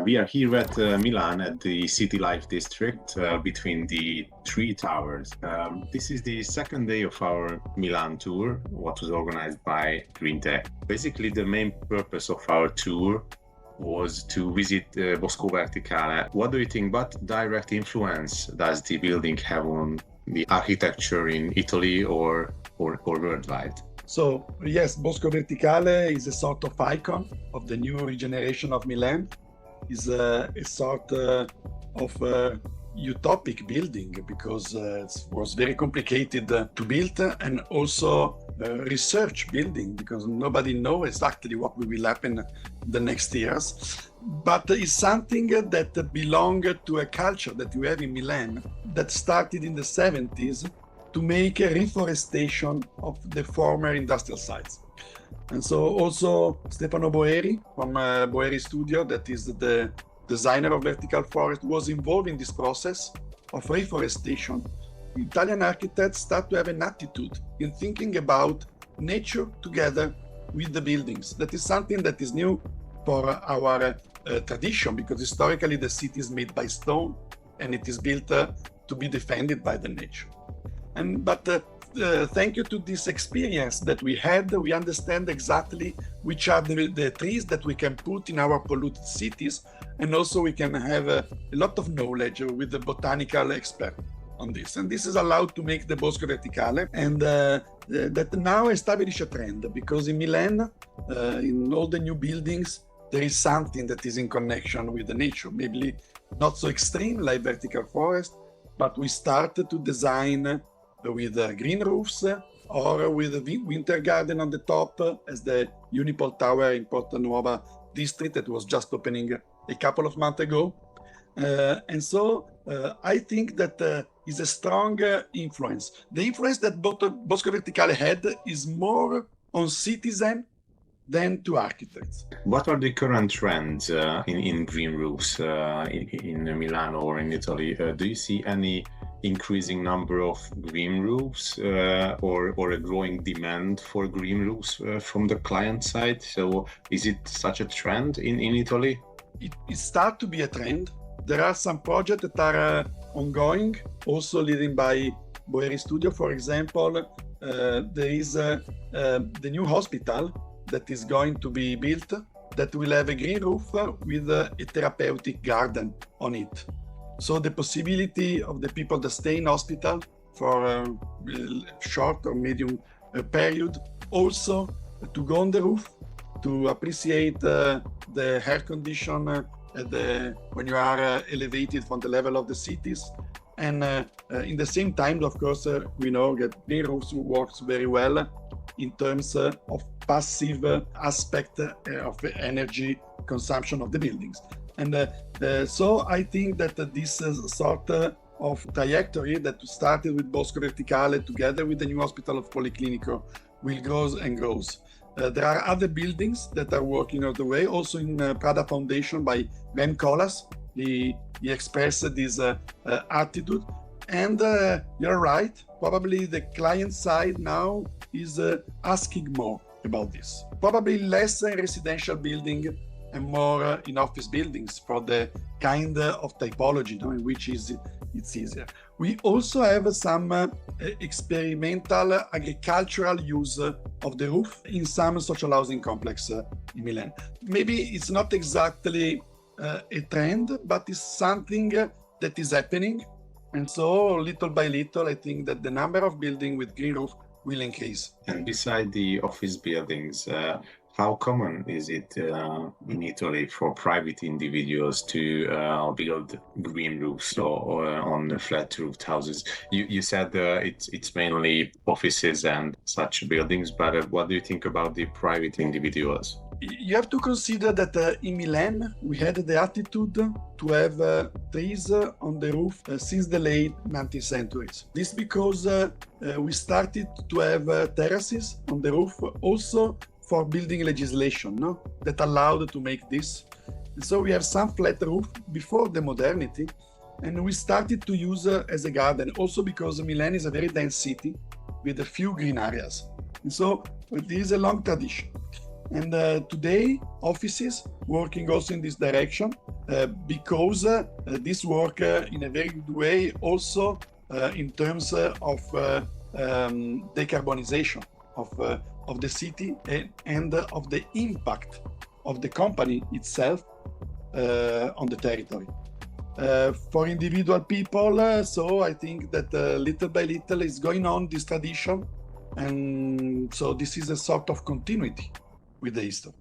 We are here at Milan at the City Life District between the three towers. This is the second day of our Milan tour, what was organized by Greentech. Basically, the main purpose of our tour was to visit Bosco Verticale. What do you think? What direct influence does the building have on the architecture in Italy or worldwide? So yes, Bosco Verticale is a sort of icon of the new regeneration of Milan. Is a sort of utopic building because it was very complicated to build, and also research building because nobody knows exactly what will happen the next years. But it's something that belongs to a culture that we have in Milan that started in the 70s to make a reforestation of the former industrial sites. And so also Stefano Boeri from Boeri Studio, that is the designer of vertical forest, was involved in this process of reforestation. Italian architects start to have an attitude in thinking about nature together with the buildings. That is something that is new for our tradition, because historically the city is made by stone and it is built to be defended by the nature. But thank you to this experience that we had, we understand exactly which are the trees that we can put in our polluted cities, and also we can have a lot of knowledge with the botanical expert on this. And this is allowed to make the Bosco Verticale, and that now establish a trend, because in Milan, in all the new buildings, there is something that is in connection with the nature, maybe not so extreme like vertical forest, but we started to design with green roofs or with a winter garden on the top, as the Unipol Tower in Porta Nuova district that was just opening a couple of months ago. And so I think that is a strong influence. The influence that Bosco Verticale had is more on citizen than to architects. What are the current trends in green roofs in Milano or in Italy? Do you see any increasing number of green roofs or a growing demand for green roofs from the client side? So is it such a trend in Italy? It starts to be a trend. There are some projects that are ongoing, also leading by Boeri Studio. For example, there is the new hospital that is going to be built that will have a green roof with a therapeutic garden on it. So the possibility of the people that stay in hospital for a short or medium period also to go on the roof to appreciate the air condition when you are elevated from the level of the cities. And in the same time, of course, we know that green roofs works very well in terms of passive aspect of energy consumption of the buildings. And so I think that this sort of trajectory that started with Bosco Verticale together with the new hospital of Policlinico will grow and grows. There are other buildings that are working out the way, also in Prada Foundation by Rem Koolhaas. He expressed this attitude. And you're right, probably the client side now is asking more about this. Probably less in residential building and more in office buildings for the kind of typology in which it's easier. We also have some experimental agricultural use of the roof in some social housing complex in Milan. Maybe it's not exactly a trend, but it's something that is happening. And so little by little, I think that the number of buildings with green roof will increase. And beside the office buildings, how common is it in Italy for private individuals to build green roofs or on the flat roofed houses? You said it's mainly offices and such buildings, but what do you think about the private individuals? You have to consider that in Milan, we had the attitude to have trees on the roof since the late 19th centuries. This because we started to have terraces on the roof also for building legislation that allowed to make this. And so we have some flat roof before the modernity, and we started to use as a garden, also because Milan is a very dense city with a few green areas. And so this is a long tradition. And today, offices working also in this direction because this work in a very good way also in terms of decarbonization of the city and of the impact of the company itself on the territory. For individual people, so I think that little by little is going on this tradition, and so this is a sort of continuity with the history.